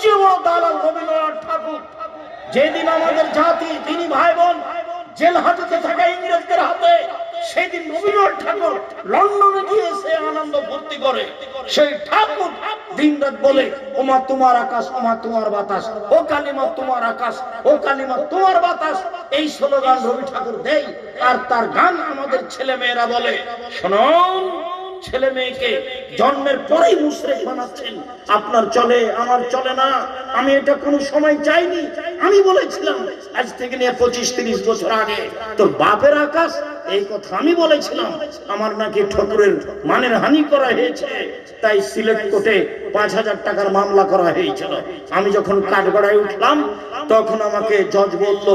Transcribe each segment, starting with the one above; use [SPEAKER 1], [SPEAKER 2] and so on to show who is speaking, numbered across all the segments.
[SPEAKER 1] সবচেয়ে বড় দালাল রবীন্দ্রনাথ ঠাকুর। যেদিন আমাদের জাতি তিনি ভাই বোন জেল হাজতে থাকা ইংরেজদের হাতে, সেদিন রবীন্দ্রনাথ ঠাকুর লন্ডনে গিয়ে সে আনন্দ ভর্তি করে। সেই ঠাকুর দিন রাত বলে, ওমা তোমার আকাশ, ওমা তোমার বাতাস, ও কালিমা তোমার আকাশ, ও কালিমা তোমার বাতাস, এই স্লোগান রবি ঠাকুর দেয়। আর তার গান আমাদের ছেলে মেয়েরা বলে। শুনুন, ছেলে মেয়েকে জন্মের পরেই মুশরিক বানাচ্ছেন। আপনার চলে, আমার চলে না। আমি এটা কোনো সময় চাইনি। আমি বলেছিলাম আজ থেকে নিয়ে 25-30 বছর আগে, তোর বাপের আকাশ, এই কথা আমি বলেছিলাম। আমার নাকি ঠাকুরের মানের হানি করা হয়েছে, তাই সিলেট কোর্টে 5,000 টাকার মামলা করা হয়েছিল। আমি যখন কাঠগড়ায় উঠলাম, তখন আমাকে জজ বলল,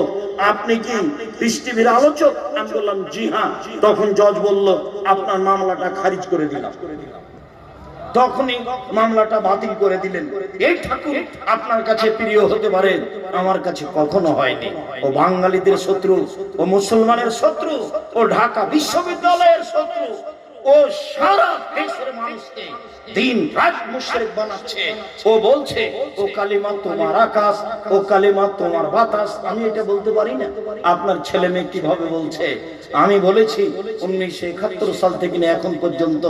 [SPEAKER 1] আপনি কি পিস টিভির আলোচক? আমি বললাম জি হ্যাঁ। তখন জজ বলল, আপনার মামলাটা খারিজ করে দিলাম। তখনই মামলাটা বাতিল করে দিলেন। এই ঠাকুর আপনার কাছে প্রিয় হতে পারে, আমার কাছে কখনো হয়নি। ও বাঙালিদের শত্রু, ও মুসলমানের শত্রু, ও ঢাকা বিশ্ববিদ্যালয়ের শত্রু, ও সারা দেশের মানুষকে দিন রাত মুশরিক বানাচ্ছে। ও বলছে, ও কালিমা তোমার আকাশ, ও কালিমা তোমার বাতাস। আমি এটা বলতে পারি না। আপনার ছেলে মেয়ে কিভাবে বলছে? আমি বলেছি 1971 সাল থেকে নিয়ে এখন পর্যন্ত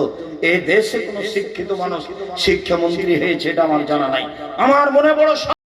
[SPEAKER 1] এই দেশে কোন শিক্ষিত মানুষ শিক্ষামন্ত্রী হয়েছে এটা আমার জানা নাই। আমার মনে বড়